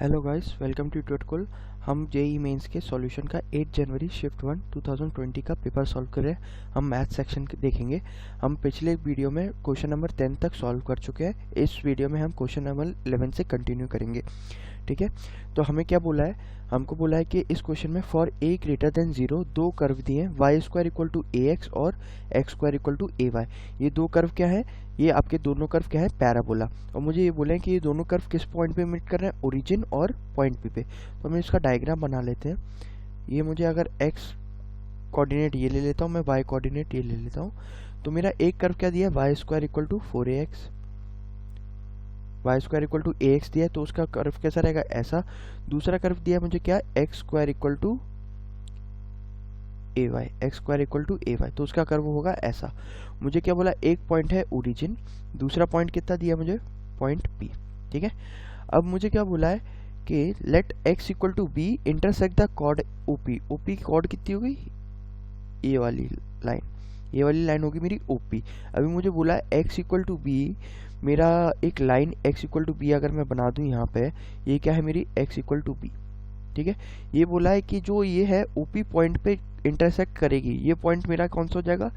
Hello guys, welcome to tutorial. हम JEE mains के solution का 8 जनवरी शिफ्ट 1 2020 का पेपर सॉल्व कर रहे हैं। हम मैथ सेक्शन देखेंगे। हम पिछले वीडियो में क्वेश्चन नंबर 10 तक सॉल्व कर चुके हैं। इस वीडियो में हम क्वेश्चन नंबर 11 से कंटिन्यू करेंगे। ठीक है, तो हमें क्या बोला है? हमको बोला है कि इस क्वेश्चन में फॉर ए ग्रेटर देन 0 दो कर्व दिए हैं, y square equal to a x और x square equal to a y. ये दो कर्व क्या है? ये आपके दोनों कर्व क्या है? पैराबोला। और मुझे ये बोले कि ये दोनों कर्व किस पॉइंट पे मीट कर रहे हैं? ओरिजिन और पॉइंट पी पे। तो मैं इसका डायग्राम बना लेते हैं। ये मुझे अगर एक्स कोऑर्डिनेट ये ले लेता हूँ, मैं वाई कोऑर्डिनेट ये ले लेता हूँ, तो मेरा एक कर्व क्या दिया है? Y square equal to 4ax, y square equal to a x दिया है, तो उसका कर्व कैसा रहेगा? ऐसा। दूसरा कर्व दिया है मुझे क्या? X square equal to a y, x square equal to a y, तो उसका कर्व होगा ऐसा। मुझे क्या बोला? एक पॉइंट है ओरिजिन, दूसरा पॉइंट कितना दिया मुझे? Point P. ठीक है, अब मुझे क्या बोला है कि let x equal to b intersect the chord OP. OP की कॉर्ड कितनी हो गई? ये वाली लाइन, ये वाली लाइन होगी मेरी ओपी। अभी मुझे बोला है एक्स इक्वल टू बी, मेरा एक line x equal to b अगर मैं बना दूं यहाँ पे, ये क्या है मेरी? X equal to b. ठीक है, ये बोला है कि जो ये है ओपी पॉइंट पे इंटरसेक्ट करेगी। ये पॉइंट मेरा कौन सा हो जाएगा?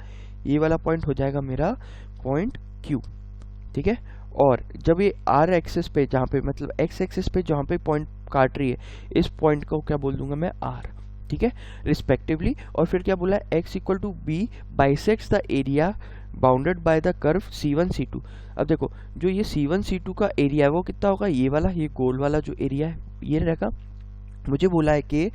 ये वाला पॉइंट हो जाएगा मेरा पॉइंट क्यू। ठीक है, और जब ये आर एक्सिस पे, जहाँ पे मतलब एक्स एक्सिस पे जहाँ पे पॉइंट काट रही है, इस पॉइंट को क्या बोल दूंगा मैं? आर। ठीक है, रिस्पेक्टिवली। और फिर क्या बोला है? X equal to b bisects the area bounded by the curve C1 C2। अब देखो, जो ये C1 C2 का एरिया है वो कितना होगा? ये वाला, ये गोल वाला जो एरिया है ये रहेगा। मुझे बोला है कि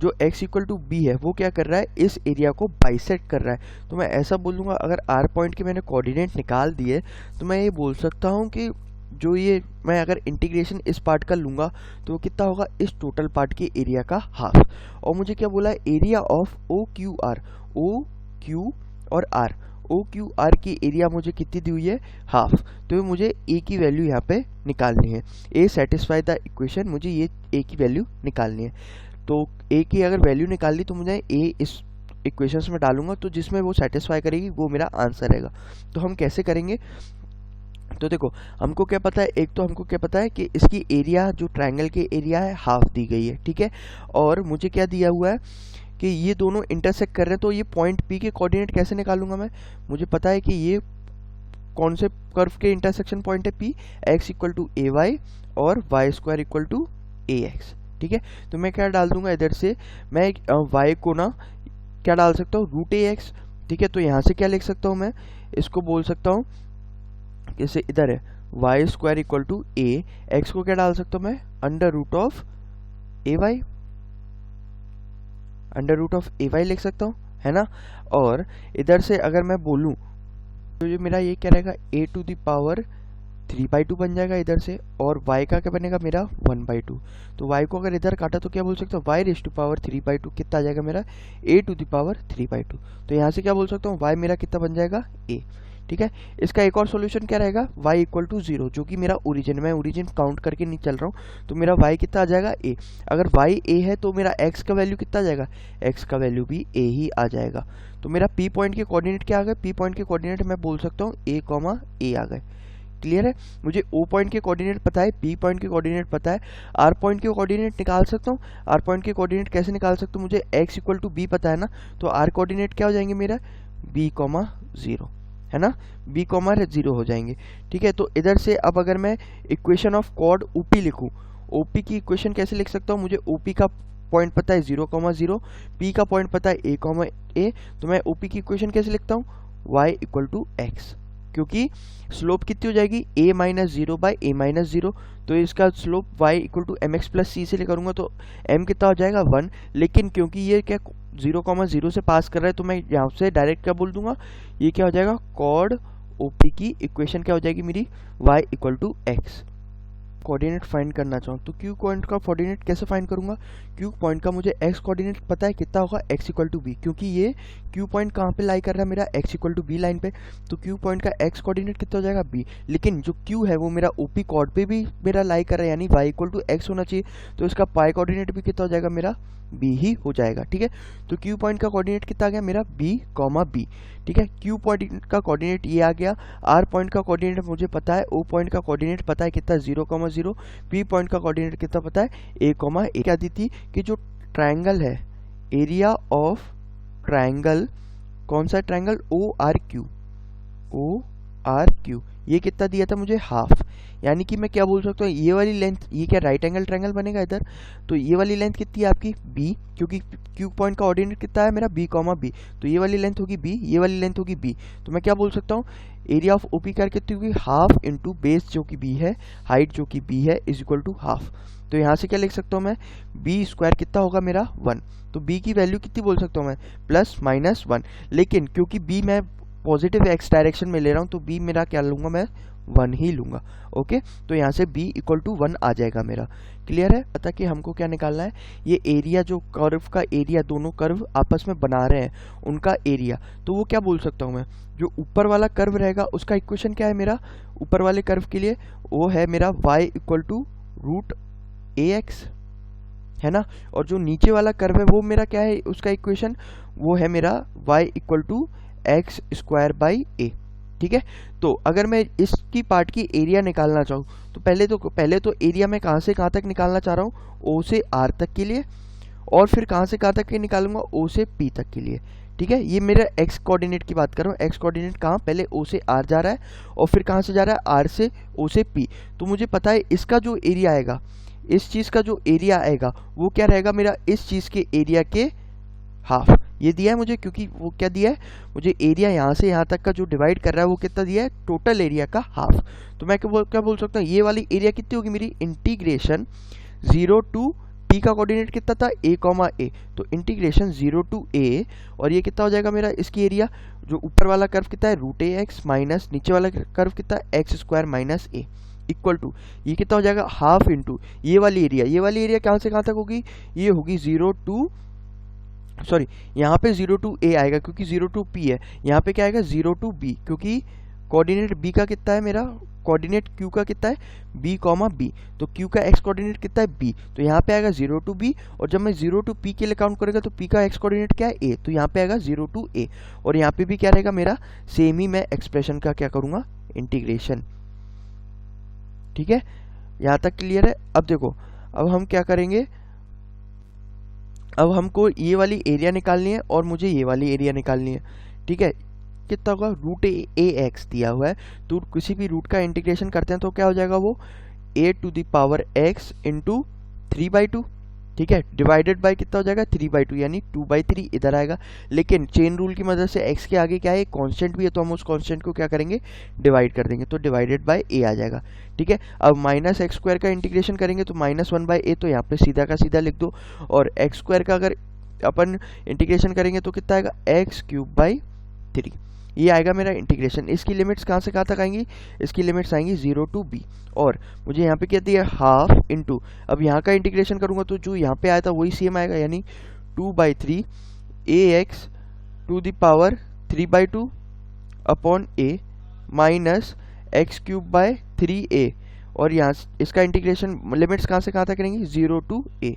जो x इक्वल टू बी है वो क्या कर रहा है? इस एरिया को बाइसेक्ट कर रहा है। तो मैं ऐसा बोलूँगा, अगर r पॉइंट के मैंने कोऑर्डिनेट निकाल दिए तो मैं ये बोल सकता हूँ कि जो ये मैं अगर इंटीग्रेशन इस पार्ट का लूँगा तो वो कितना होगा? इस टोटल पार्ट के एरिया का हाफ। और मुझे क्या बोला है? Area of O Q R, O Q और आर, ओ क्यू आर की एरिया मुझे कितनी दी हुई है? हाफ। तो मुझे ए की वैल्यू यहाँ पे निकालनी है। ए सेटिस्फाई द इक्वेशन, मुझे ये ए की वैल्यू निकालनी है। तो ए की अगर वैल्यू निकाल ली तो मुझे ए इस इक्वेशंस में डालूंगा, तो जिसमें वो सेटिस्फाई करेगी वो मेरा आंसर रहेगा। तो हम कैसे करेंगे? तो देखो, हमको क्या पता है? एक तो हमको क्या पता है कि इसकी एरिया, जो ट्रायंगल की एरिया है, हाफ दी गई है। ठीक है, और मुझे क्या दिया हुआ है कि ये दोनों इंटरसेक्ट कर रहे हैं, तो ये पॉइंट पी के कोऑर्डिनेट कैसे निकालूंगा मैं? मुझे पता है कि ये कौन से कर्व के इंटरसेक्शन पॉइंट है? P, x equal to a y और y square equal to a x. ठीक है, तो मैं क्या डाल दूंगा इधर से? मैं वाई को ना क्या डाल सकता हूँ? रूट ए एक्स। ठीक है, तो यहाँ से क्या लिख सकता हूँ मैं? इसको बोल सकता हूँ, जैसे इधर है y square equal to a, x को क्या डाल सकता हूँ मैं? Under root of a y, under root of a y लिख सकता हूँ, है ना। और इधर से अगर मैं बोलूँ तो ये मेरा ये क्या रहेगा? ए टू द पावर 3/2 बन जाएगा इधर से, और y का क्या बनेगा मेरा? 1/2। तो y को अगर इधर काटा तो क्या बोल सकता हूँ? y रेज़ टू पावर 3/2 कितना आ जाएगा मेरा? a to the power 3/2। तो यहाँ से क्या बोल सकता हूँ? y मेरा कितना बन जाएगा? a। ठीक है, इसका एक और सॉल्यूशन क्या रहेगा? y इक्वल टू 0, जो कि मेरा ओरिजिन, मैं ओरिजिन काउंट करके नहीं चल रहा हूँ, तो मेरा y कितना आ जाएगा? a। अगर y a है तो मेरा x का वैल्यू कितना आ जाएगा? x का वैल्यू भी a ही आ जाएगा। तो मेरा p पॉइंट के कोऑर्डिनेट क्या आ गए? p पॉइंट के कोऑर्डिनेट मैं बोल सकता हूँ a, a आ गए। क्लियर है? मुझे O पॉइंट के कोऑर्डिनेट पता है, P पॉइंट के कोऑर्डिनेट पता है, R पॉइंट के कोऑर्डिनेट निकाल सकता हूँ। R पॉइंट के कोऑर्डिनेट कैसे निकाल सकता हूँ? मुझे x इक्वल टू बी पता है ना, तो R कोऑर्डिनेट क्या हो जाएंगे मेरा? b, 0, है ना, b, 0 हो जाएंगे। ठीक है, तो इधर से अब अगर मैं इक्वेशन ऑफ कॉर्ड OP लिखूँ, OP की इक्वेशन कैसे लिख सकता हूँ? मुझे OP का पॉइंट पता है 0, 0, P का पॉइंट पता है a, a, तो मैं OP की इक्वेशन कैसे लिखता हूँ? y इक्वल टू x, क्योंकि स्लोप कितनी हो जाएगी? a minus 0 by a minus 0, तो इसका slope y equal to m x plus c से करूँगा तो m कितना हो जाएगा? 1। लेकिन क्योंकि ये क्या 0, 0 से पास कर रहा है, तो मैं यहाँ से डायरेक्ट क्या बोल दूंगा? ये क्या हो जाएगा? कॉर्ड OP की इक्वेशन क्या हो जाएगी मेरी? y equal to x. Coordinate find करना चाहूँ तो क्यू पॉइंट का कोऑर्डिनेट कैसे फाइंड करूंगा? क्यू पॉइंट का मुझे एक्स कोऑर्डिनेट पता है कितना होगा? एक्स इक्वल टू बी, क्योंकि ये क्यू पॉइंट कहाँ पे लाई कर रहा है मेरा? X equal to b line पे, तो क्यू पॉइंट का एक्स कोऑर्डिनेट कितना हो जाएगा? बी। लेकिन जो क्यू है वो मेरा ओपी कॉर्ड पे भी मेरा लाई कर रहा है, यानी वाई इक्वल टू एक्स होना चाहिए, तो इसका पाई कोऑर्डिनेट भी कितना हो जाएगा मेरा? बी ही हो जाएगा। ठीक है, तो क्यू पॉइंट का कोऑर्डिनेट कितना आ गया मेरा? B, b. ठीक है, क्यू पॉइंट का कोऑर्डिनेट ये आ गया। आर पॉइंट का कोऑर्डिनेट मुझे पता है, ओ पॉइंट का कोऑर्डिनेट पता है कितना? 0, 0। पी पॉइंट का कोऑर्डिनेट कितना पता है, a, a। क्या दी थी कि जो ट्रायंगल है, एरिया ऑफ ट्रायंगल, कौन सा ट्रायंगल, ORQ, ये कितना दिया था मुझे, हाफ। यानी कि मैं क्या बोल सकता हूँ, ये वाली लेंथ, ये क्या राइट एंगल ट्रायंगल बनेगा इधर, तो ये वाली लेंथ कितनी है आपकी b, क्योंकि Q पॉइंट का ऑर्डिनेट कितना है मेरा b, तो ये वाली लेंथ होगी b, ये वाली लेंथ होगी b। तो मैं क्या बोल सकता हूँ, एरिया ऑफ OP क्या कितनी होगी, हाफ इंटू बेस जो कि b है, हाइट जो कि b है, इज इक्वल टू हाफ। तो यहाँ से क्या लिख सकता हूँ मैं, b स्क्वायर कितना होगा मेरा 1। तो b की वैल्यू कितनी बोल सकता हूँ मैं, +-1। लेकिन क्योंकि b मैं पॉजिटिव x डायरेक्शन में ले रहा हूँ, तो b मेरा क्या लूंगा मैं, 1 ही लूंगा। ओके, तो यहाँ से b इक्वल टू 1 आ जाएगा मेरा। क्लियर है, पता कि हमको क्या निकालना है, ये एरिया, जो कर्व का एरिया, दोनों कर्व आपस में बना रहे हैं उनका एरिया। तो वो क्या बोल सकता हूँ मैं, जो ऊपर वाला कर्व रहेगा उसका इक्वेशन क्या है मेरा, ऊपर वाले कर्व के लिए वो है मेरा y इक्वल टू √ax, है ना। और जो नीचे वाला कर्व है वो मेरा क्या है, उसका इक्वेशन वो है मेरा y इक्वल टू x²/a। ठीक है, तो अगर मैं इसकी पार्ट की एरिया निकालना चाहूँ तो पहले तो एरिया मैं कहाँ से कहाँ तक निकालना चाह रहा हूँ, O से R तक के लिए, और फिर कहाँ से कहाँ तक के निकालूंगा, O से P तक के लिए। ठीक है, ये मेरा x कोऑर्डिनेट की बात कर रहा हूँ। x कोऑर्डिनेट कहाँ, पहले O से R जा रहा है और फिर कहाँ से जा रहा है, R से O से P। तो मुझे पता है इसका जो एरिया आएगा, इस चीज़ का जो एरिया आएगा वो क्या रहेगा मेरा, इस चीज़ के एरिया के हाफ। ये दिया है मुझे, क्योंकि वो क्या दिया है मुझे, एरिया यहाँ से यहाँ तक का जो डिवाइड कर रहा है वो कितना दिया है, टोटल एरिया का हाफ। तो मैं क्या बोल सकता हूँ, ये वाली एरिया कितनी होगी मेरी, इंटीग्रेशन 0 टू t का कोऑर्डिनेट कितना था, a, तो इंटीग्रेशन 0 टू a, और ये कितना हो जाएगा मेरा, इसकी एरिया, जो ऊपर वाला कर्व कितना है √ax माइनस नीचे वाला कर्व कितना है x² - a इक्वल टू, ये कितना हो जाएगा, हाफ इंटू ये वाली एरिया कहाँ से कहाँ तक होगी, ये होगी 0 टू, सॉरी यहाँ पे 0 टू a आएगा क्योंकि 0 टू p है, यहाँ पे क्या आएगा 0 टू b, क्योंकि कोऑर्डिनेट b का कितना है मेरा, कोऑर्डिनेट q का कितना है b, b, तो q का x कोऑर्डिनेट कितना है b, तो यहाँ पे आएगा 0 टू b, और जब मैं 0 टू p के लिए काउंट करेगा तो p का x कोऑर्डिनेट क्या है a, तो यहाँ पे आएगा 0 टू a, और यहाँ पे भी क्या रहेगा मेरा, सेम ही मैं एक्सप्रेशन का क्या करूँगा, इंटीग्रेशन। ठीक है, यहाँ तक क्लियर है। अब देखो, अब हम क्या करेंगे, अब हमको ये वाली एरिया निकालनी है और मुझे ये वाली एरिया निकालनी है। ठीक है, कितना होगा, √ax दिया हुआ है, तो किसी भी रूट का इंटीग्रेशन करते हैं तो क्या हो जाएगा वो, a⁴x इंटू 3/2। ठीक है, डिवाइडेड बाय कितना हो जाएगा, 3/2, यानी 2/3 इधर आएगा। लेकिन चेन रूल की मदद से x के आगे क्या है, कांस्टेंट भी है, तो हम उस कांस्टेंट को क्या करेंगे, डिवाइड कर देंगे, तो डिवाइडेड बाय a आ जाएगा। ठीक है, अब -x² का इंटीग्रेशन करेंगे तो -1/a, तो यहाँ पे सीधा का सीधा लिख दो, और x² का अगर अपन इंटीग्रेशन करेंगे तो कितना आएगा, x³ 3, ये आएगा मेरा इंटीग्रेशन। इसकी लिमिट्स कहाँ से कहाँ तक आएंगी, इसकी लिमिट्स आएंगी 0 टू b, और मुझे यहाँ पे क्या दिया, हाफ इंटू, अब यहाँ का इंटीग्रेशन करूँगा तो जो यहाँ पे आया था वही सेम आएगा, यानी 2/3 ax⁴ upon a minus x³/3a, और यहाँ इसका इंटीग्रेशन लिमिट्स कहाँ से कहाँ तक करेंगे, 0 टू a।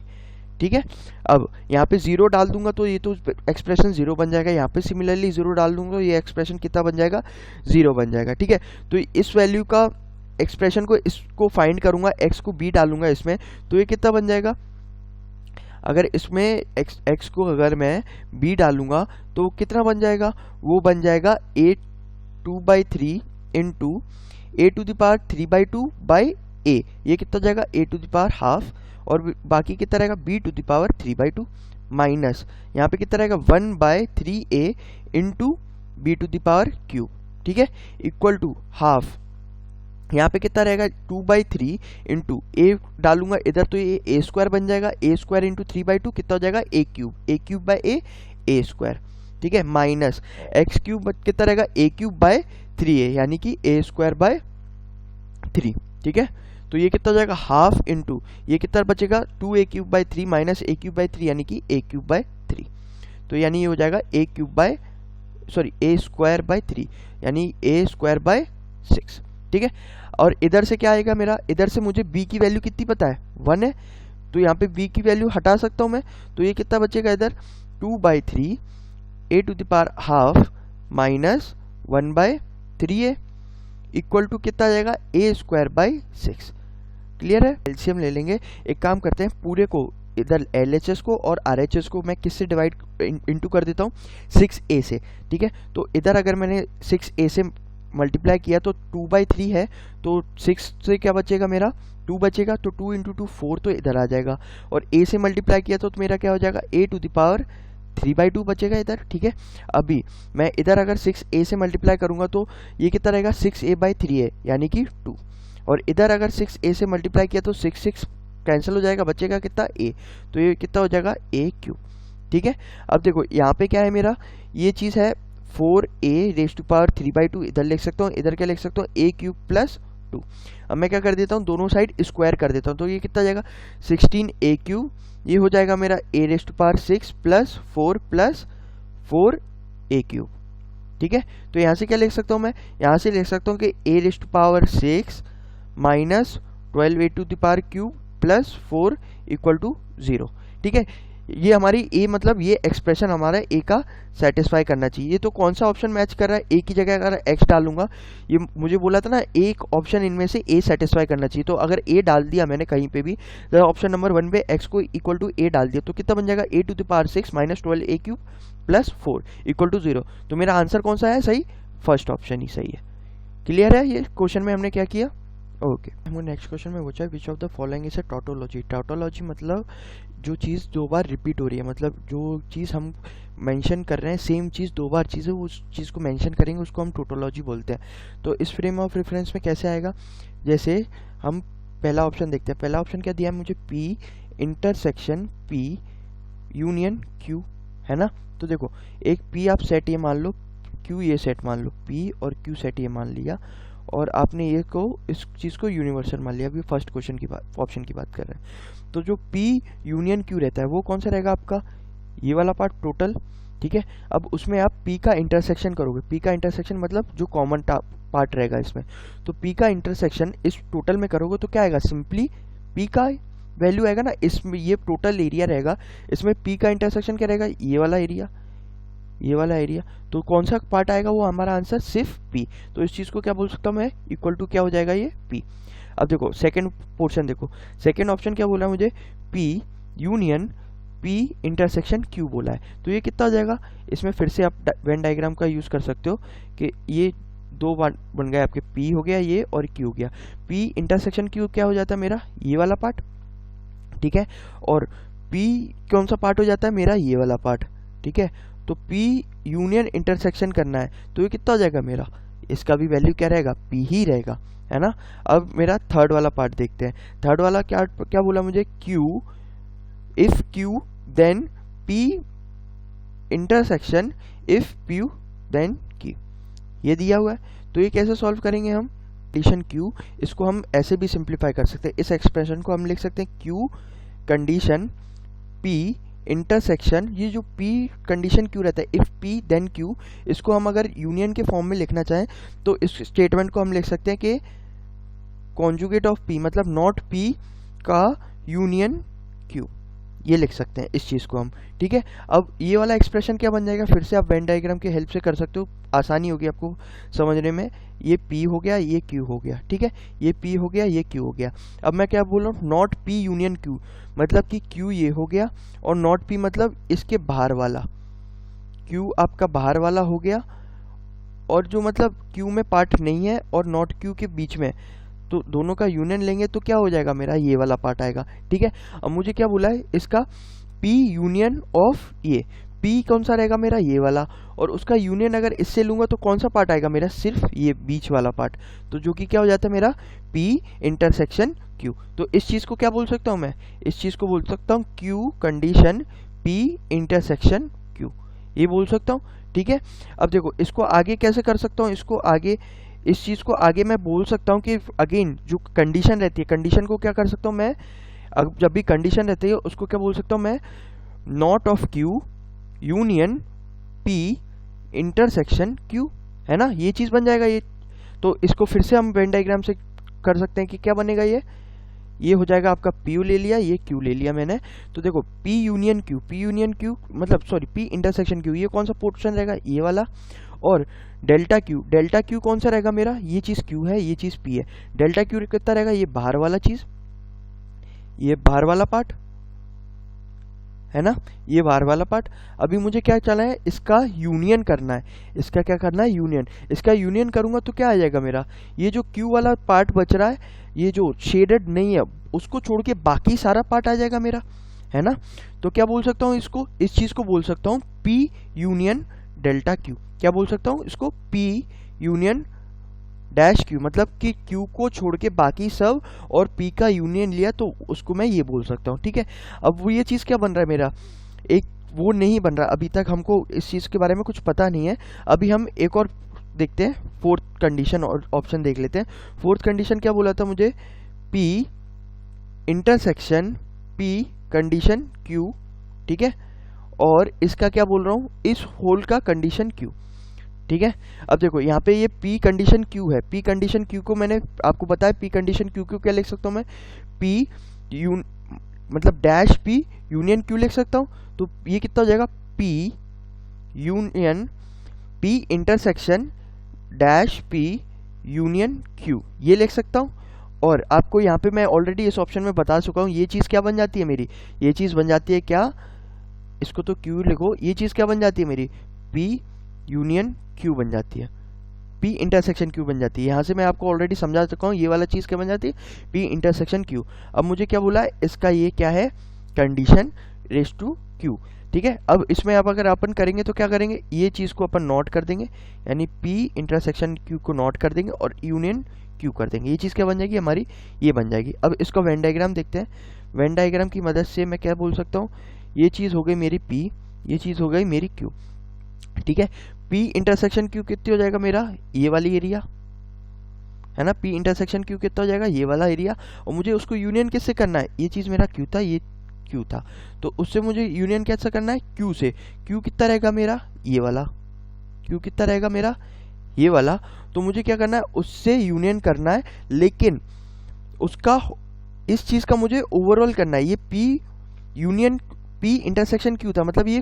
ठीक है, अब यहाँ पे 0 डाल दूंगा तो ये तो एक्सप्रेशन 0 बन जाएगा, यहाँ पे सिमिलरली 0 डाल दूंगा तो ये एक्सप्रेशन कितना बन जाएगा, 0 बन जाएगा। ठीक है, तो इस वैल्यू का एक्सप्रेशन को, इसको फाइंड करूंगा, x को b डालूंगा इसमें, तो ये कितना बन जाएगा, अगर इसमें x को अगर मैं b डालूंगा तो कितना बन जाएगा, वो बन जाएगा a2/3 इंटू a⁴ ये कितना जाएगा, a⁴, और बाकी कितना रहेगा, b⁴ माइनस यहाँ पे कितना रहेगा 1/3a इंटू b⁴। ठीक है, इक्वल टू हाफ, यहाँ पे कितना रहेगा 2/3 इंटू a डालूंगा इधर तो ये a² बन जाएगा, a² इंटू 3/2 कितना हो जाएगा, a², ठीक है, माइनस x³ कितना रहेगा, a³/3a, यानी कि a²/3। ठीक है, तो ये कितना हो जाएगा, हाफ इंटू ये कितना बचेगा, 2a³ माइनस a³/3, यानी कि a³/3, तो यानी ये हो जाएगा a²/3, यानी a²/6। ठीक है, और इधर से क्या आएगा मेरा, इधर से मुझे b की वैल्यू कितनी पता है, 1 है, तो यहाँ पे b की वैल्यू हटा सकता हूँ मैं, तो ये कितना बचेगा इधर, 2/3 a⁴ minus 1/3a equal to कितना आ जाएगा, a²/6। क्लियर है? एलसीएम ले लेंगे, एक काम करते हैं, पूरे को इधर LHS को और RHS को मैं किससे डिवाइड इनटू कर देता हूँ, 6a से, ठीक है। तो इधर अगर मैंने 6a से मल्टीप्लाई किया तो 2/3 है, तो 6 से क्या बचेगा मेरा, 2 बचेगा, तो 2 × 2 4, तो इधर आ जाएगा। और a से मल्टीप्लाई किया तो मेरा क्या हो जाएगा, a⁻³ बचेगा इधर, ठीक है। अभी मैं इधर अगर 6a से मल्टीप्लाई करूंगा तो ये कितना रहेगा, 6a/3a यानी कि 2। और इधर अगर 6a से मल्टीप्लाई किया तो 6 कैंसिल हो जाएगा, बचेगा कितना, a, तो ये कितना हो जाएगा, a³, ठीक है। अब देखो यहाँ पे क्या है मेरा, ये चीज़ है 4a⁻³ इधर लिख सकता हूँ, इधर क्या लिख सकता हूँ, a³ + 2। अब मैं क्या कर देता हूँ, दोनों साइड स्क्वायर कर देता हूँ, तो ये कितना जाएगा, 16a³, ये हो जाएगा मेरा a⁻6 + 4 + 4a³, ठीक है। तो यहाँ से क्या लिख सकता हूँ मैं, यहाँ से लिख सकता हूँ कि a⁻6 - 12a³ + 4 = 0, ठीक है। ये हमारी a, मतलब ये एक्सप्रेशन हमारा a का सेटिस्फाई करना चाहिए। ये तो कौन सा ऑप्शन मैच कर रहा है, a की जगह अगर x डालूंगा, ये मुझे बोला था ना एक ऑप्शन इनमें से a सेटिस्फाई करना चाहिए, तो अगर a डाल दिया मैंने कहीं पे भी, तो ऑप्शन नंबर 1 पे x को = a डाल दिया, तो कितना बन जाएगा, a⁻6 - 12a³ + 4 = 0। तो मेरा आंसर कौन सा है सही, फर्स्ट ऑप्शन ही सही है। क्लियर है, ये क्वेश्चन में हमने क्या किया, ओके। हमें नेक्स्ट क्वेश्चन में पूछा है which of the following is a tautology. Tautology मतलब जो चीज़ 2 बार रिपीट हो रही है, मतलब जो चीज़ हम मेंशन कर रहे हैं, सेम चीज़ 2 बार चीज़ है, उस चीज़ को मेंशन करेंगे, उसको हम टोटोलॉजी बोलते हैं। तो इस फ्रेम ऑफ रेफरेंस में कैसे आएगा, जैसे हम पहला ऑप्शन देखते हैं। पहला ऑप्शन क्या दिया है मुझे, P intersection P union Q, है ना। तो देखो एक P आप सेट ये मान लो, Q ये सेट मान लो, P और Q सेट ये मान लिया, और आपने ये को इस चीज़ को यूनिवर्सल मान लिया। अभी फर्स्ट क्वेश्चन की बात, ऑप्शन की बात कर रहे हैं। तो जो P यूनियन Q रहता है वो कौन सा रहेगा आपका, ये वाला पार्ट टोटल, ठीक है। अब उसमें आप P का इंटरसेक्शन करोगे, P का इंटरसेक्शन मतलब जो कॉमन पार्ट रहेगा इसमें, तो P का इंटरसेक्शन इस टोटल में करोगे तो क्या आएगा, सिंपली P का वैल्यू आएगा ना, इसमें ये टोटल एरिया रहेगा, इसमें P का इंटरसेक्शन क्या रहेगा, ये वाला एरिया, ये वाला एरिया। तो कौन सा पार्ट आएगा वो हमारा आंसर सिर्फ P। तो इस चीज़ को क्या बोल सकता हूँ मैं, = क्या हो जाएगा ये P। अब देखो सेकंड पोर्शन, देखो सेकंड ऑप्शन क्या बोला मुझे, P union P intersection Q बोला है, तो ये कितना हो जाएगा। इसमें फिर से आप वेन डायग्राम का यूज़ कर सकते हो कि ये 2 बन गए आपके, P हो गया ये और Q हो गया। P इंटरसेक्शन Q क्या हो जाता है मेरा, ये वाला पार्ट, ठीक है। और P कौन सा पार्ट हो जाता है मेरा, ये वाला पार्ट, ठीक है। तो P यूनियन इंटरसेक्शन करना है, तो ये कितना हो जाएगा मेरा, इसका भी वैल्यू क्या रहेगा, P ही रहेगा, है ना। अब मेरा थर्ड वाला पार्ट देखते हैं। थर्ड वाला क्या क्या बोला मुझे, Q if Q then P intersection if P then Q, ये दिया हुआ है। तो ये कैसे सॉल्व करेंगे हम, कंडीशन Q, इसको हम ऐसे भी सिंप्लीफाई कर सकते हैं, इस एक्सप्रेशन को हम लिख सकते हैं Q कंडीशन P इंटरसेक्शन, ये जो P कंडीशन Q रहता है, इफ P देन Q, इसको हम अगर यूनियन के फॉर्म में लिखना चाहें तो इस स्टेटमेंट को हम लिख सकते हैं कि कॉन्जुगेट ऑफ P, मतलब नॉट P का यूनियन Q, ये लिख सकते हैं इस चीज़ को हम, ठीक है। अब ये वाला एक्सप्रेशन क्या बन जाएगा, फिर से आप वेन डायग्राम की हेल्प से कर सकते हो, आसानी होगी आपको समझने में। ये P हो गया, ये Q हो गया, ठीक है, ये P हो गया, ये Q हो गया। अब मैं क्या बोल रहा हूँ, नॉट P यूनियन Q, मतलब कि Q ये हो गया, और नॉट P मतलब इसके बाहर वाला, Q आपका बाहर वाला हो गया, और जो मतलब Q में पार्ट नहीं है और नॉट Q के बीच में, तो दोनों का यूनियन लेंगे तो क्या हो जाएगा मेरा, ये वाला पार्ट आएगा, ठीक है। अब मुझे क्या बोला है इसका, P यूनियन ऑफ ये, P कौन सा रहेगा मेरा, ये वाला, और उसका यूनियन अगर इससे लूंगा तो कौन सा पार्ट आएगा मेरा, सिर्फ ये बीच वाला पार्ट, तो जो कि क्या हो जाता है मेरा P इंटरसेक्शन Q। तो इस चीज़ को क्या बोल सकता हूँ मैं, इस चीज़ को बोल सकता हूँ Q condition P intersection Q, ये बोल सकता हूँ, ठीक है। अब देखो इसको आगे कैसे कर सकता हूँ, इसको आगे, इस चीज़ को आगे मैं बोल सकता हूँ कि अगेन जो कंडीशन रहती है, कंडीशन को क्या कर सकता हूँ मैं, जब भी कंडीशन रहती है उसको क्या बोल सकता हूँ मैं, not of Q union P intersection Q, है ना, ये चीज़ बन जाएगा ये। तो इसको फिर से हम वेन डायग्राम से कर सकते हैं कि क्या बनेगा, ये हो जाएगा आपका P ले लिया, ये Q ले लिया मैंने, तो देखो P यूनियन Q मतलब सॉरी P इंटरसेक्शन Q, ये कौन सा पोर्शन रहेगा, ये वाला, और डेल्टा Q कौन सा रहेगा मेरा, ये चीज़ Q है, ये चीज़ P है, डेल्टा Q कितना रहेगा, ये बाहर वाला चीज़, ये बाहर वाला पार्ट है ना, ये बाहर वाला पार्ट। अभी मुझे क्या चला है, इसका यूनियन करना है। इसका क्या करना है, यूनियन। इसका यूनियन करूंगा तो क्या आ जाएगा मेरा, ये जो क्यू वाला पार्ट बच रहा है, ये जो शेडेड नहीं है उसको छोड़ के बाकी सारा पार्ट आ जाएगा मेरा, है ना। तो क्या बोल सकता हूँ इसको, इस चीज को बोल सकता हूँ P यूनियन डेल्टा क्यू। क्या बोल सकता हूँ इसको, P यूनियन डैश क्यू, मतलब कि क्यू को छोड़ के बाकी सब और पी का यूनियन लिया तो उसको मैं ये बोल सकता हूँ, ठीक है। अब वो ये चीज़ क्या बन रहा है मेरा, एक वो नहीं बन रहा, अभी तक हमको इस चीज़ के बारे में कुछ पता नहीं है। अभी हम एक और देखते हैं, फोर्थ कंडीशन और ऑप्शन देख लेते हैं। फोर्थ कंडीशन क्या बोला था मुझे, P intersection P condition Q, ठीक है। और इसका क्या बोल रहा हूँ, इस होल का कंडीशन क्यू, ठीक है। अब देखो यहाँ पे ये P कंडीशन Q है, P कंडीशन Q को मैंने आपको बताया, P कंडीशन Q को क्या लिख सकता हूँ मैं, P मतलब डैश P यूनियन Q लिख सकता हूँ। तो ये कितना हो जाएगा, P union P intersection dash P union Q, ये लिख सकता हूँ। और आपको यहाँ पे मैं ऑलरेडी इस ऑप्शन में बता चुका हूँ, ये चीज़ क्या बन जाती है मेरी, ये चीज़ बन जाती है क्या, इसको तो Q लिखो, ये चीज़ क्या बन जाती है मेरी, P यूनियन Q बन जाती है, P इंटरसेक्शन Q बन जाती है। यहाँ से मैं आपको ऑलरेडी समझा चुका हूँ, ये वाला चीज़ क्या बन जाती है, P इंटरसेक्शन Q। अब मुझे क्या बोला है, इसका ये क्या है, कंडीशन रेस टू Q, ठीक है। अब इसमें अब अगर अपन करेंगे तो क्या करेंगे, ये चीज़ को अपन नोट कर देंगे, यानी P इंटरसेक्शन Q को नोट कर देंगे और यूनियन Q कर देंगे। ये चीज़ क्या बन जाएगी हमारी, ये बन जाएगी। अब इसका वेन डायग्राम देखते हैं। वेन डायग्राम की मदद से मैं क्या बोल सकता हूँ, ये चीज़ हो गई मेरी P, ये चीज़ हो गई मेरी Q, ठीक है। P इंटरसेक्शन Q कितनी हो जाएगा मेरा, ये वाली एरिया है ना, P इंटरसेक्शन Q कितना हो जाएगा, ये वाला एरिया। और मुझे उसको यूनियन किससे करना है, ये चीज़ मेरा Q था, ये Q था, तो उससे मुझे यूनियन कैसे करना है, Q से। Q कितना रहेगा मेरा, ये वाला, Q कितना रहेगा मेरा, ये वाला। तो मुझे क्या करना है, उससे यूनियन करना है, लेकिन उसका इस चीज़ का मुझे ओवरऑल करना है। ये P union P intersection Q था, मतलब ये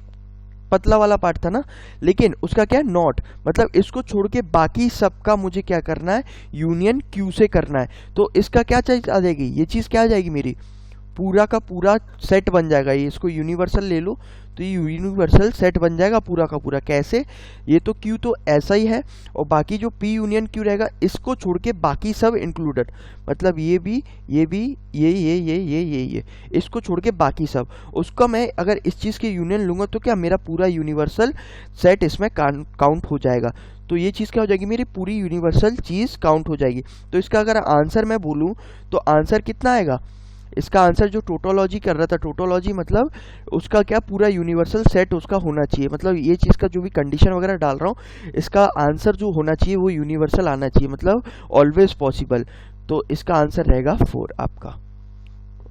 पतला वाला पार्ट था ना, लेकिन उसका क्या है, नॉट, मतलब इसको छोड़ के बाकी सबका मुझे क्या करना है, यूनियन Q से करना है। तो इसका क्या चीज आ जाएगी, ये चीज़ क्या आ जाएगी मेरी, पूरा का पूरा सेट बन जाएगा। ये इसको यूनिवर्सल ले लो तो ये यूनिवर्सल सेट बन जाएगा पूरा का पूरा। कैसे, ये तो Q तो ऐसा ही है, और बाकी जो P यूनियन Q रहेगा इसको छोड़ के बाकी सब इंक्लूडेड, मतलब ये भी, ये भी, ये इसको छोड़ के बाकी सब, उसका मैं अगर इस चीज़ के यूनियन लूँगा तो क्या मेरा पूरा यूनिवर्सल सेट इसमें काउंट हो जाएगा। तो ये चीज़ क्या हो जाएगी, मेरी पूरी यूनिवर्सल चीज़ काउंट हो जाएगी। तो इसका अगर आंसर मैं बोलूँ तो आंसर कितना आएगा, इसका आंसर जो टोटोलॉजी कर रहा था, टोटोलॉजी मतलब उसका क्या पूरा यूनिवर्सल सेट उसका होना चाहिए, मतलब ये चीज़ का जो भी कंडीशन वगैरह डाल रहा हूँ, इसका आंसर जो होना चाहिए वो यूनिवर्सल आना चाहिए, मतलब ऑलवेज पॉसिबल। तो इसका आंसर रहेगा 4 आपका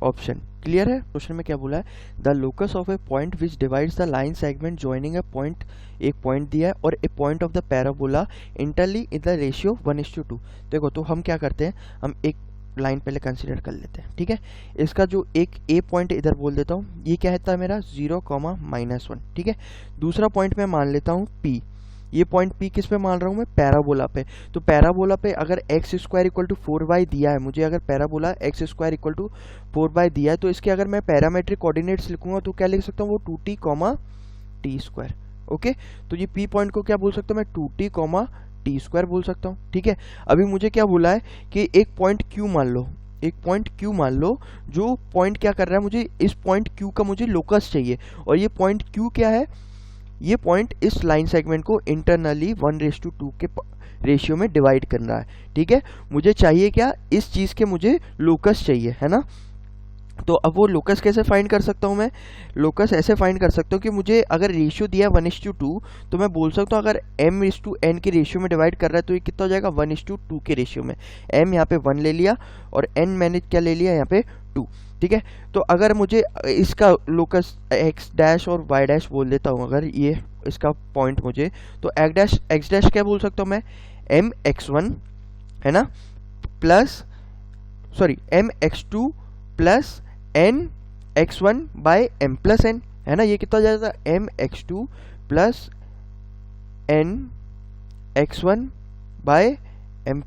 ऑप्शन। क्लियर है। क्वेश्चन में क्या बोला है, the locus of a point which divides the line segment joining a point, एक पॉइंट दिया है और a point of the parabola internally in the ratio 1:2। देखो तो हम क्या करते हैं, हम एक लाइन पहले कंसीडर कर लेते हैं, ठीक है। इसका जो एक ए पॉइंट इधर बोल देता हूँ, ये क्या है मेरा 0,-1, ठीक है। दूसरा पॉइंट मैं मान लेता हूँ P, ये पॉइंट P किस पे मान रहा हूँ मैं, पैराबोला पे। तो पैराबोला पे अगर x² = 4y दिया है मुझे, अगर पैराबोला x² = 4y दिया है, तो इसके अगर मैं पैरामेट्रिक कोऑर्डिनेट्स लिखूंगा तो क्या लिख सकता हूँ, वो 2t, ओके। तो ये P पॉइंट को क्या बोल सकता हूँ मैं, 2t, बोल सकता हूँ, ठीक है। अभी मुझे क्या बोला है कि एक पॉइंट Q मान लो, एक पॉइंट Q मान लो, जो पॉइंट क्या कर रहा है, मुझे इस पॉइंट Q का मुझे लोकस चाहिए, और ये पॉइंट Q क्या है, ये पॉइंट इस लाइन सेगमेंट को इंटरनली 1:2 के रेशियो में डिवाइड करना है, ठीक है। मुझे चाहिए क्या, इस चीज़ के मुझे लोकस चाहिए, है ना। तो अब वो लोकस कैसे फाइंड कर सकता हूँ मैं, लोकस ऐसे फाइंड कर सकता हूँ कि मुझे अगर रेशियो दिया 1:2, तो मैं बोल सकता हूँ अगर m/n के रेशियो में डिवाइड कर रहा है तो ये कितना हो जाएगा, 1:2 के रेशियो में। m यहाँ पे 1 ले लिया और n मैंने क्या ले लिया यहाँ पे 2, ठीक है। तो अगर मुझे इसका लोकस x' और y' बोल देता हूँ, अगर ये इसका पॉइंट मुझे, तो x' क्या बोल सकता हूँ मैं, mx1 है ना, plus sorry mx2 plus n(x1/m + n) है ना। ये कितना हो जाएगा, mx2 plus n(x1/m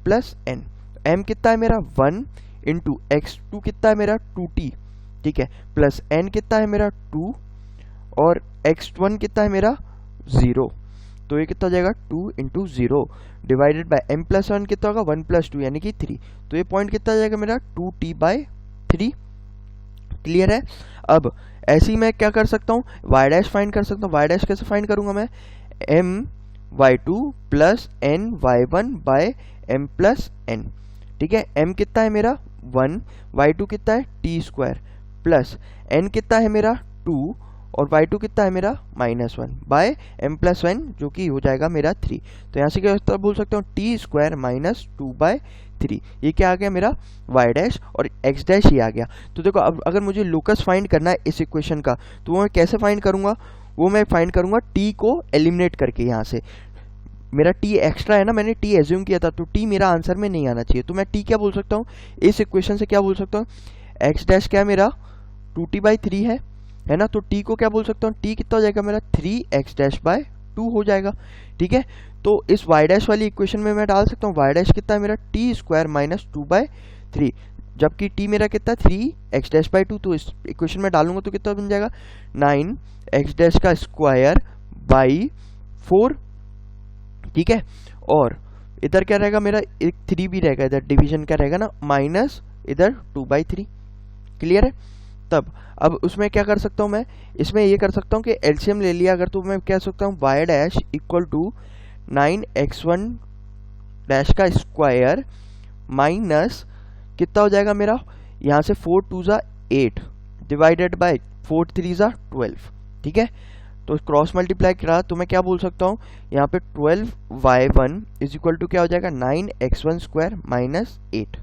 + n)। m कितना है मेरा 1 इंटू x2 कितना है मेरा 2t, ठीक है, प्लस n कितना है मेरा 2 और x1 कितना है मेरा 0, तो ये कितना हो जाएगा 2 into 0 divided by m plus 1 कितना होगा 1 प्लस 2 यानी कि 3, तो ये पॉइंट कितना आ जाएगा मेरा 2t/3। क्लियर है। अब ऐसे ही मैं क्या कर सकता हूँ, y डैश फाइंड कर सकता हूँ। y डैश कैसे फाइंड करूंगा मैं, my2 plus n y1 by m plus n। ठीक है, m कितना है मेरा 1, y2 कितना है t² प्लस n कितना है मेरा 2 और y2 कितना है मेरा -1 बाय m प्लस 1 जो कि हो जाएगा मेरा 3। तो यहाँ से क्या बोल सकता हूँ t² - 2/3, ये क्या आ गया मेरा y डैश और x डैश ये आ गया। तो देखो अब अगर मुझे लोकस फाइंड करना है इस इक्वेशन का, तो वो मैं कैसे फाइंड करूंगा, वो मैं फाइंड करूंगा t को एलिमिनेट करके। यहाँ से मेरा t एक्स्ट्रा है ना, मैंने t एज्यूम किया था, तो t मेरा आंसर में नहीं आना चाहिए, तो मैं t क्या बोल सकता हूँ इस इक्वेशन से, क्या बोल सकता हूँ x डैश क्या मेरा 2t/3 है ना, तो t को क्या बोल सकता हूँ, t कितना हो जाएगा मेरा 3x⁻2 हो जाएगा। ठीक है, तो इस y डैश वाली इक्वेशन में मैं डाल सकता हूँ y डैश कितना है मेरा t² - 2/3, जबकि t मेरा कितना 3x⁻2, तो इस इक्वेशन में डालूंगा तो कितना बन जाएगा 9x⁻²/4। ठीक है, और इधर क्या रहेगा मेरा एक 3 भी रहेगा, इधर डिवीजन क्या रहेगा ना माइनस इधर 2/3। क्लियर है। तब अब उसमें क्या कर सकता हूँ मैं, इसमें ये कर सकता हूँ कि एलसीएम ले लिया अगर, तो मैं कह सकता हूँ y dash equal to 9x1 dash का स्क्वायर माइनस कितना हो जाएगा मेरा, यहाँ से 4 2 ज़ा 8 डिवाइडेड बाय 4 3 ज़ा 12। ठीक है, तो क्रॉस मल्टीप्लाई करा तो मैं क्या बोल सकता हूँ यहाँ पे 12y1 इज इक्वल टू क्या हो जाएगा 9x1² - 8।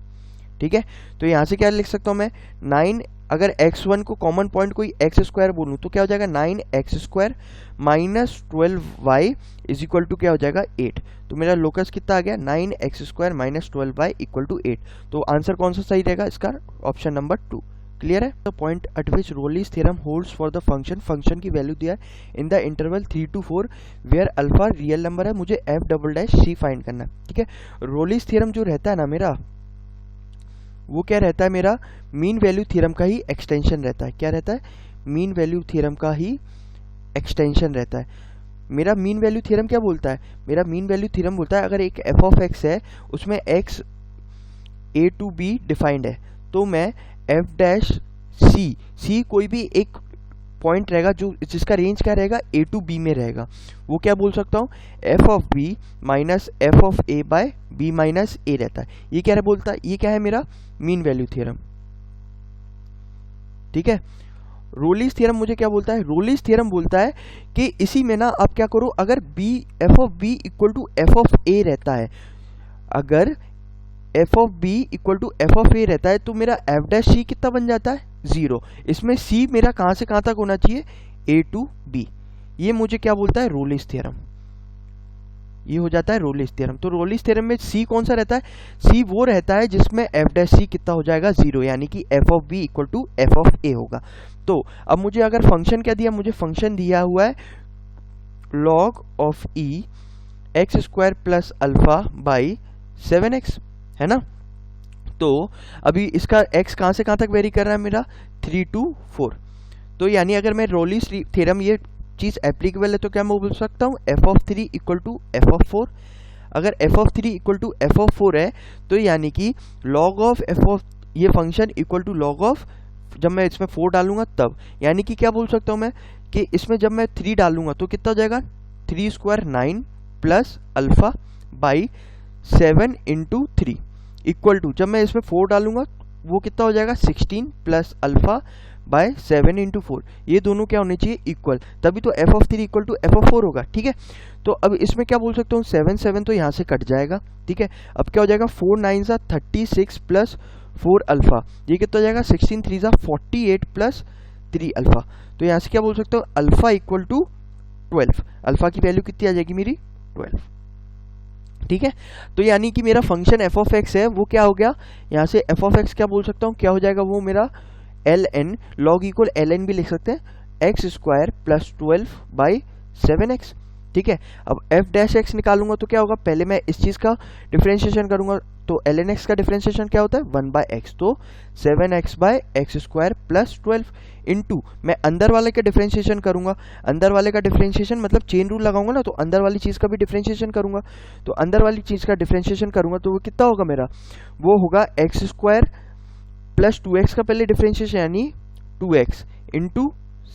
ठीक है, तो यहाँ से क्या लिख सकता हूँ मैं 9, अगर x1 को कॉमन पॉइंट कोई x² बोलूँ तो क्या हो जाएगा 9x² - 12y is equal to क्या हो जाएगा 8। तो मेरा लोकस कितना आ गया 9x² - 12y इक्वल टू 8। तो आंसर कौन सा सही रहेगा इसका, ऑप्शन नंबर 2। क्लियर है। The point at which Rolle's theorem holds for the function की वैल्यू दिया है in the interval 3 to 4 where alpha real number है, मुझे f'' फाइंड करना है। ठीक है, रोलीज थ्योरम जो रहता है ना मेरा, वो क्या रहता है मेरा मीन वैल्यू थ्योरम का ही एक्सटेंशन रहता है। क्या रहता है, मीन वैल्यू थ्योरम का ही एक्सटेंशन रहता है। मेरा मीन वैल्यू थ्योरम क्या बोलता है, मेरा मीन वैल्यू थ्योरम बोलता है अगर एक f ऑफ x है उसमें x a to b defined है, तो मैं f'(c) कोई भी एक पॉइंट रहेगा जो जिसका रेंज क्या रहेगा a to b में रहेगा, वो क्या बोल सकता हूँ f of b minus f of a by b minus a रहता है। ये क्या बोलता है, ये क्या है मेरा मीन वैल्यू थ्योरम। ठीक है, रोलीज थ्योरम मुझे क्या बोलता है, रोलीज थ्योरम बोलता है कि इसी में ना आप क्या करो, अगर f of b equal to f of a रहता है, अगर f of b equal to f of a रहता है तो मेरा f'(c) कितना बन जाता है 0। इसमें c मेरा कहाँ से कहाँ तक होना चाहिए a to b। ये मुझे क्या बोलता है रोलीज थ्योरम, ये हो जाता है रोलीज थ्योरम। तो रोलीज थ्योरम में c कौन सा रहता है, c वो रहता है जिसमें f'(c) कितना हो जाएगा 0, यानी कि f of b equal to f of a होगा। तो अब मुझे अगर फंक्शन क्या दिया, मुझे फंक्शन दिया हुआ है log of e x² plus alpha by 7x, है ना। तो अभी इसका x कहाँ से कहाँ तक वेरी कर रहा है मेरा 3 to 4। तो यानी अगर मैं रोलीज थ्योरम ये चीज़ एप्लीकेबल है तो क्या मैं बोल सकता हूँ f of 3 equal to f of 4। अगर f of 3 equal to f of 4 है तो यानी कि log ऑफ f ऑफ ये function equal to log of, जब मैं इसमें 4 डालूंगा तब, यानी कि क्या बोल सकता हूँ मैं कि इसमें जब मैं 3 डालूंगा तो कितना हो जाएगा 3² 9 plus alpha by 7 into 3 equal to, जब मैं इसमें 4 डालूंगा वो कितना हो जाएगा 16 प्लस अल्फा बाय 7 इंटू 4। ये दोनों क्या होने चाहिए इक्वल, तभी तो f of 3 equal to f of 4 होगा। ठीक है, तो अब इसमें क्या बोल सकता हूँ 7 7 तो यहाँ से कट जाएगा। ठीक है, अब क्या हो जाएगा 4 9 ज़ा 36 प्लस 4 अल्फा, ये कितना हो जाएगा 16 3 ज़ा 48 प्लस 3 अल्फा। तो यहाँ से क्या बोल सकते हो अल्फा इक्वल टू 12, अल्फा की वैल्यू कितनी आ जाएगी मेरी 12। ठीक है, तो यानी कि मेरा फंक्शन f ऑफ x है वो क्या हो गया, यहाँ से f ऑफ x क्या बोल सकता हूँ, क्या हो जाएगा वो मेरा ln log इक्वल ln भी लिख सकते हैं x² प्लस 12 बाई 7x। ठीक है। अब एफ डैश एक्स निकालूंगा तो क्या होगा, पहले मैं इस चीज का डिफरेंशिएशन करूंगा, तो ln x का डिफरेंशिएशन क्या होता है 1/x, तो 7x/x² प्लस 12 इंटू मैं अंदर वाले का डिफरेंशिएशन करूंगा, अंदर वाले का डिफरेंशिएशन मतलब चेन रूल लगाऊंगा ना, तो अंदर वाली चीज का भी डिफरेंशिएशन करूंगा, तो अंदर वाली चीज का डिफरेंशिएशन करूंगा तो वो कितना होगा मेरा, वो होगा x² प्लस 2x का पहले डिफरेंशिएशन यानी 2x into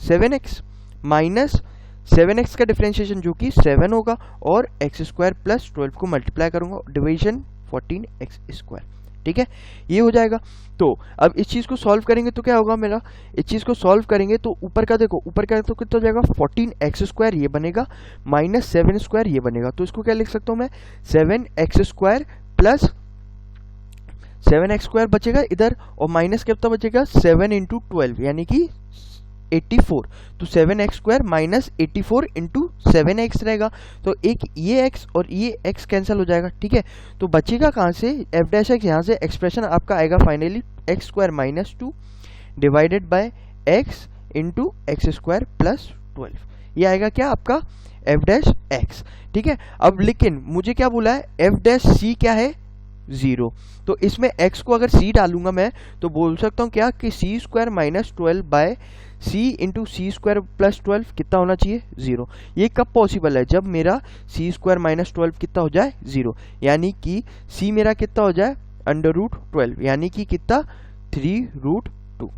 7x minus 7x का डिफरेंशिएशन जो कि 7 होगा, और x² प्लस 12 को मल्टीप्लाई करूंगा, डिवीजन 14x²। ठीक है, ये हो जाएगा। तो अब इस चीज को सॉल्व करेंगे तो क्या होगा मेरा, इस चीज को सॉल्व करेंगे तो ऊपर का देखो, ऊपर का तो कितना हो जाएगा 14x² ये बनेगा माइनस 7² ये बनेगा, तो इसको क्या लिख सकता हूं मैं 7x² प्लस 7x² बचेगा इधर, और माइनस कितना बचेगा 7 इंटू 12 यानी कि 84, तो 7x² माइनस 84 इंटू 7x रहेगा, तो एक ये x और ये x कैंसिल हो जाएगा। ठीक है, तो बचेगा कहाँ से एफ डैश एक्स, यहाँ से एक्सप्रेशन आपका आएगा finally x² minus 2 divided by x into x² plus 12, ये आएगा क्या आपका एफ डैश एक्स। ठीक है, अब लेकिन मुझे क्या बोला है एफ डैश सी क्या है 0, तो इसमें x को अगर c डालूंगा मैं तो बोल सकता हूँ क्या कि c² minus 12 by c into c² plus 12 कितना होना चाहिए 0। ये कब पॉसिबल है, जब मेरा c² माइनस 12 कितना हो जाए 0, यानी कि c मेरा कितना हो जाए √12 यानी कि कितना 3√2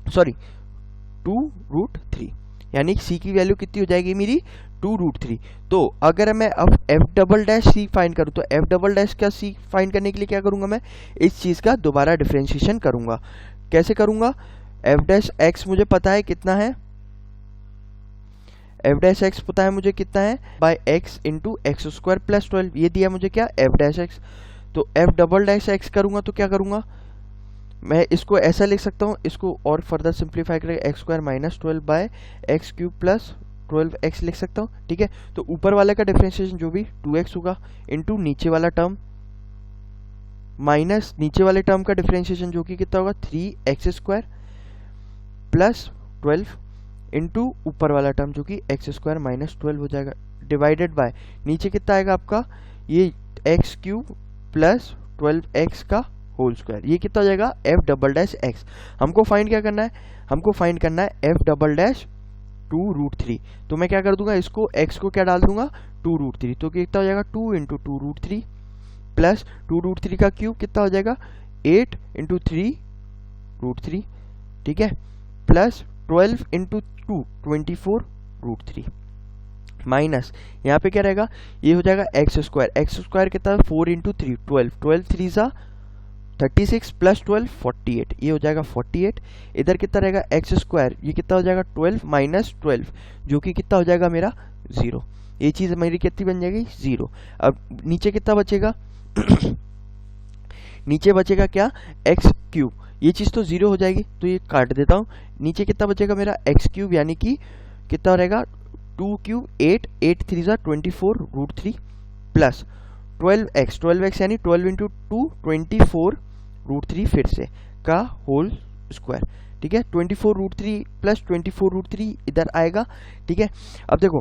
सॉरी 2√3, यानी कि c की वैल्यू कितनी हो जाएगी मेरी 2√3। तो अगर मैं अब F double dash C find करूं तो एफ डबल डैश का सी फाइंड करने के लिए क्या करूंगा मैं, इस चीज का दोबारा डिफरेंशिएशन करूंगा। कैसे करूंगा, एफ डैश एक्स मुझे पता है कितना है, एफ डैश एक्स पता है मुझे कितना है bye x into x² plus 12, ये दिया मुझे क्या एफ डैश एक्स। तो एफ डबल डैश एक्स करूंगा तो क्या करूंगा मैं, इसको ऐसा लिख सकता हूँ, इसको और फर्दर सिंप्लीफाई करके x² minus 12 bye x³ plus 12x लिख सकता हूँ। ठीक है, तो ऊपर वाले का डिफरेंशिएशन जो भी 2x होगा इंटू नीचे वाला टर्म माइनस नीचे वाले टर्म का डिफरेंशिएशन जो कि कितना होगा 3x² प्लस 12 इंटू ऊपर वाला टर्म जो कि x² माइनस 12 हो जाएगा, डिवाइडेड बाय नीचे कितना आएगा आपका ये x³ प्लस 12x का होल स्क्वायर, ये कितना हो जाएगा एफ डबल डैश एक्स। हमको फाइंड क्या करना है, हमको फाइंड करना है एफ डबल डैश 2√3, तो मैं क्या कर दूंगा इसको x को क्या डाल दूंगा 2√3, तो कितना हो जाएगा 2 इंटू 2√3 प्लस 2√3 का क्यूब कितना हो जाएगा 8 इंटू 3√3, ठीक है, प्लस 12 इंटू 2 24√3 माइनस यहाँ पे क्या रहेगा, ये हो जाएगा x² कितना है 4 इंटू 3 12 3 सा 36 प्लस 12 48, ये हो जाएगा 48। इधर कितना रहेगा x², ये कितना हो जाएगा 12 माइनस 12 जो कि कितना हो जाएगा मेरा 0, ये चीज मेरी कितनी बन जाएगी 0। अब नीचे कितना बचेगा नीचे बचेगा क्या x³, ये चीज तो 0 हो जाएगी तो ये काट देता हूँ, नीचे कितना बचेगा मेरा x³ यानी कि कितना रहेगा 2³ 8 8 3 सा 24√3 प्लस 12x यानी 12 इंटू 2 24√3 फिर से का होल स्क्वायर, ठीक है, 24√3 प्लस 24√3 इधर आएगा। ठीक है, अब देखो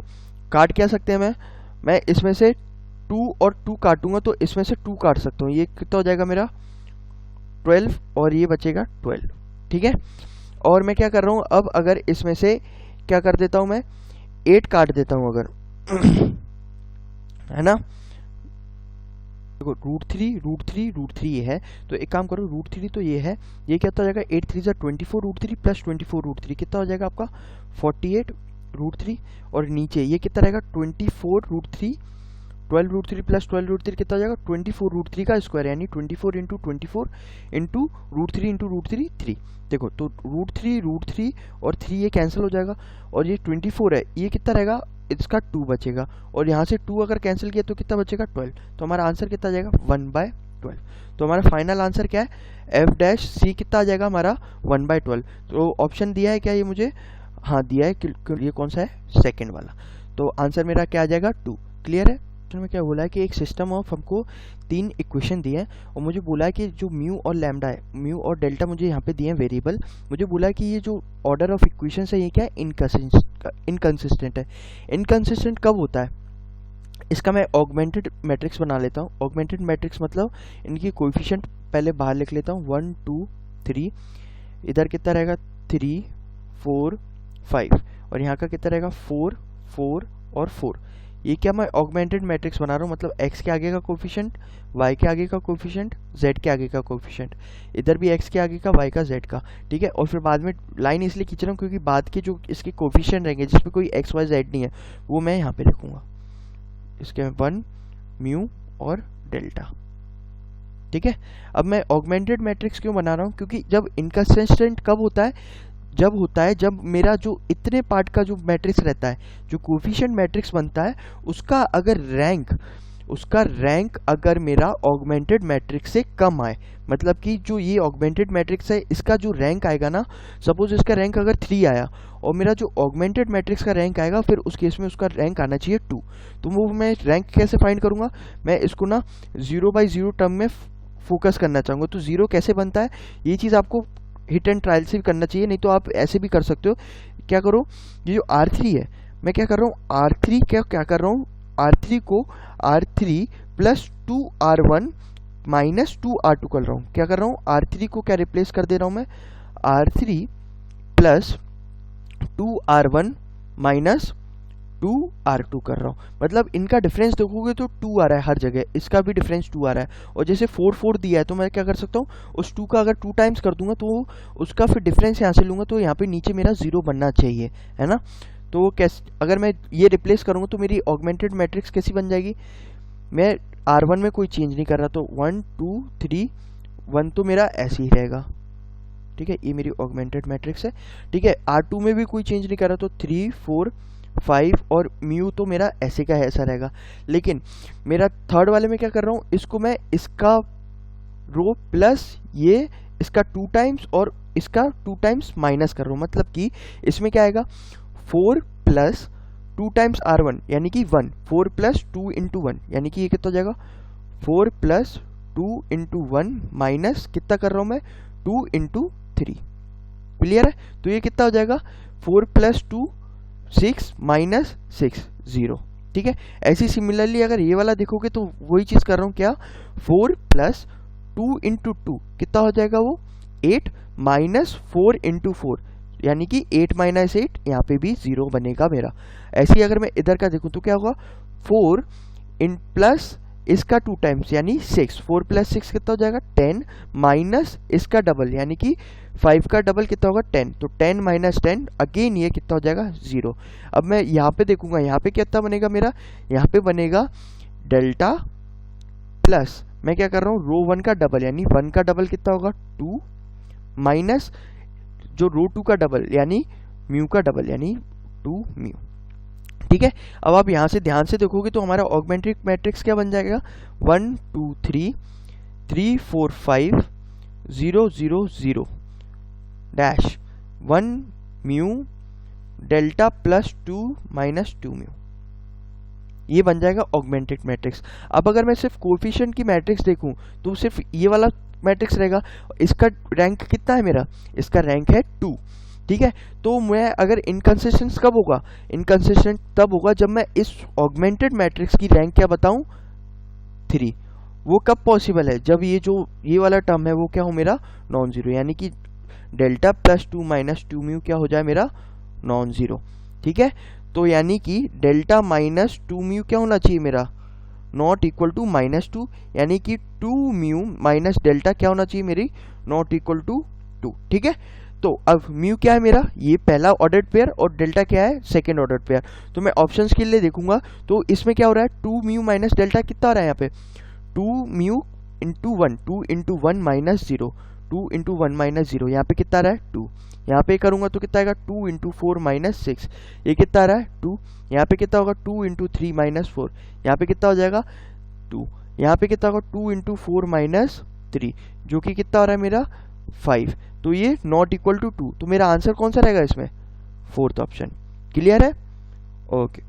काट क्या सकते हैं मैं इसमें से 2 और 2 काटूंगा तो इसमें से 2 काट सकता हूँ, ये कितना हो जाएगा मेरा 12 और ये बचेगा 12। ठीक है, और मैं क्या कर रहा हूँ अब अगर इसमें से क्या कर देता हूँ मैं 8 काट देता हूँ अगर है ना, देखो √3 ये है, तो एक काम करो √3 तो ये है, ये कितना हो जाएगा 8 3 सा 24√3 प्लस 24√3 कितना हो जाएगा आपका 48√3, और नीचे ये कितना रहेगा 24√3 12√3 प्लस 12√3 कितना हो जाएगा 24√3 का स्क्वायर यानी 24 इंटू 24 इंटू √3 इंटू √3 3। देखो तो √3 और 3 ये कैंसिल हो जाएगा, और ये 24 है ये कितना रहेगा इसका 2 बचेगा, और यहाँ से 2 अगर कैंसिल किया तो कितना बचेगा 12, तो हमारा आंसर कितना आ जाएगा 1/12। तो हमारा फाइनल आंसर क्या है एफ डैश सी कितना आ जाएगा हमारा 1/12। तो ऑप्शन दिया है क्या ये मुझे, हाँ दिया है, ये कौन सा है सेकंड वाला, तो आंसर मेरा क्या आ जाएगा 2। क्लियर है। में क्या बोला है कि एक सिस्टम ऑफ हमको 3 इक्वेशन दिए हैं और मुझे बोला है कि जो म्यू और लैम्डा है, म्यू और डेल्टा मुझे यहाँ पे दिए हैं वेरिएबल। मुझे बोला है कि ये जो ऑर्डर ऑफ इक्वेशन है ये क्या है, इनकंसिस्टेंट है। इनकंसिस्टेंट कब होता है, इसका मैं ऑगमेंटेड मैट्रिक्स बना लेता हूँ। ऑगमेंटेड मैट्रिक्स मतलब इनकी कोएफिशिएंट पहले बाहर लिख लेता हूँ, 1 2 3, इधर कितना रहेगा 3 4 5 और यहाँ का कितना रहेगा 4 4 और 4। ये क्या मैं ऑगमेंटेड मैट्रिक्स बना रहा हूँ, मतलब x के आगे का कोएफिशिएंट, y के आगे का कोएफिशिएंट, z के आगे का कोएफिशिएंट, इधर भी x के आगे का, y का, z का, ठीक है। और फिर बाद में लाइन इसलिए खींच रहा हूँ क्योंकि बाद के जो इसके कोएफिशिएंट रहेंगे जिसमें कोई x y z नहीं है वो मैं यहाँ पे लिखूंगा, इसके 1 म्यू और डेल्टा, ठीक है। अब मैं ऑगमेंटेड मैट्रिक्स क्यों बना रहा हूँ, क्योंकि जब इनकंसिस्टेंट कब होता है, जब मेरा जो इतने पार्ट का जो मैट्रिक्स रहता है, जो कोएफिशिएंट मैट्रिक्स बनता है उसका रैंक अगर मेरा ऑगमेंटेड मैट्रिक्स से कम आए, मतलब कि जो ये ऑगमेंटेड मैट्रिक्स है इसका जो रैंक आएगा ना, सपोज इसका रैंक अगर 3 आया और मेरा जो ऑगमेंटेड मैट्रिक्स का रैंक आएगा, फिर उस केस में उसका रैंक आना चाहिए 2। तो वो मैं रैंक कैसे फाइंड करूंगा, मैं इसको ना 0 बाई 0 टर्म में फोकस करना चाहूँगा। तो 0 कैसे बनता है, ये चीज़ आपको हिट एंड ट्रायल से भी करना चाहिए, नहीं तो आप ऐसे भी कर सकते हो। क्या करो, ये जो R3 है, मैं क्या कर रहा हूँ, R3 क्या कर रहा हूँ, R3 को R3 plus 2R1 minus 2R2 कर रहा हूँ। क्या कर रहा हूँ, R3 को क्या रिप्लेस कर दे रहा हूँ मैं, R3 plus 2R1 minus 2R2 कर रहा हूँ। मतलब इनका डिफरेंस देखोगे तो 2 आ रहा है हर जगह, इसका भी डिफरेंस 2 आ रहा है। और जैसे 4 4 दिया है तो मैं क्या कर सकता हूँ, उस 2 का अगर 2 टाइम्स कर दूंगा तो उसका फिर डिफरेंस यहाँ से लूंगा, तो यहाँ पे नीचे मेरा 0 बनना चाहिए, है ना। तो कैसे, अगर मैं ये रिप्लेस करूँगा तो मेरी ऑगमेंटेड मैट्रिक्स कैसी बन जाएगी, मैं R1 में कोई चेंज नहीं कर रहा, तो 1 2 3 1 तो मेरा ऐसे ही रहेगा, ठीक है। ये मेरी ऑगमेंटेड मैट्रिक्स है, ठीक है। R2 में भी कोई चेंज नहीं कर रहा, तो 3 4 5 और म्यू तो मेरा ऐसे का ऐसा रहेगा। लेकिन मेरा थर्ड वाले में क्या कर रहा हूँ, इसको मैं इसका रो प्लस ये इसका 2 टाइम्स और इसका 2 टाइम्स माइनस कर रहा हूँ, मतलब कि इसमें क्या आएगा 4 प्लस 2 टाइम्स R1 यानी कि 1, 4 प्लस 2 इंटू 1 यानी कि ये कितना हो जाएगा 4 प्लस 2 इंटू 1 माइनस कितना कर रहा हूँ मैं 2 इंटू 3, क्लियर है। तो ये कितना हो जाएगा 4 प्लस 2 6 माइनस 6 0, ठीक है। ऐसी सिमिलरली अगर ये वाला देखोगे तो वही चीज कर रहा हूँ, क्या 4 प्लस 2 इंटू 2 कितना हो जाएगा वो 8 माइनस 4 इंटू 4 यानी कि 8 माइनस 8, यहाँ पे भी 0 बनेगा मेरा। ऐसे ही अगर मैं इधर का देखूँ तो क्या होगा 4 इन प्लस इसका 2 टाइम्स यानी 6, 4 प्लस 6 कितना हो जाएगा 10 माइनस इसका डबल यानी कि 5 का डबल कितना होगा 10, तो 10 माइनस 10 अगेन ये कितना हो जाएगा 0। अब मैं यहाँ पे देखूंगा, यहाँ पे कितना बनेगा मेरा, यहाँ पे बनेगा डेल्टा प्लस मैं क्या कर रहा हूँ रो 1 का डबल यानी 1 का डबल कितना होगा 2 माइनस जो रो 2 का डबल यानी म्यू का डबल यानी 2 म्यू, ठीक है। अब आप यहाँ से ध्यान से देखोगे तो हमारा ऑगमेंटेड मैट्रिक्स क्या बन जाएगा 1 2 3 3 4 5 0 0 0 dash 1 mu delta plus 2 minus 2 mu, ये बन जाएगा ऑगमेंटेड मैट्रिक्स। अब अगर मैं सिर्फ कोएफिशिएंट की मैट्रिक्स देखूं तो सिर्फ ये वाला मैट्रिक्स रहेगा। इसका रैंक कितना है मेरा, इसका रैंक है 2, ठीक है। तो मैं अगर इनकंसिस्टेंट कब होगा, इनकंसिस्टेंट तब होगा जब मैं इस ऑगमेंटेड मैट्रिक्स की रैंक क्या बताऊं 3। वो कब पॉसिबल है, जब ये वाला टर्म है वो क्या हो मेरा नॉन जीरो, यानी कि डेल्टा प्लस 2 माइनस 2 म्यू क्या हो जाए मेरा नॉन जीरो, ठीक है। तो यानी कि डेल्टा माइनस 2 म्यू क्या होना चाहिए मेरा नॉट इक्वल टू माइनस 2, यानी कि 2 म्यू माइनस डेल्टा क्या होना चाहिए मेरी नॉट इक्वल टू 2, ठीक है। तो अब म्यू क्या है मेरा ये पहला ऑर्डर पेयर और डेल्टा क्या है सेकेंड ऑर्डर पेयर। तो मैं ऑप्शंस के लिए देखूंगा तो इसमें क्या हो रहा है 2 म्यू माइनस डेल्टा कितना आ रहा है यहाँ पे 2 mu into 1, 2 into 1 minus 0, 2 into 1 minus 0, यहाँ पे कितना आ रहा है 2, यहाँ पे करूंगा तो कितना आएगा 2 इंटू 4 माइनस 6, ये कितना आ रहा है 2, यहाँ पे कितना होगा 2 इंटू 3 माइनस 4, यहाँ पे कितना हो जाएगा 2, यहाँ पे कितना होगा 2 इंटू 4 माइनस 3 जो कि कितना हो रहा है मेरा 5। तो ये नॉट इक्वल टू 2, तो मेरा आंसर कौन सा रहेगा इसमें फोर्थ ऑप्शन, क्लियर है। ओके।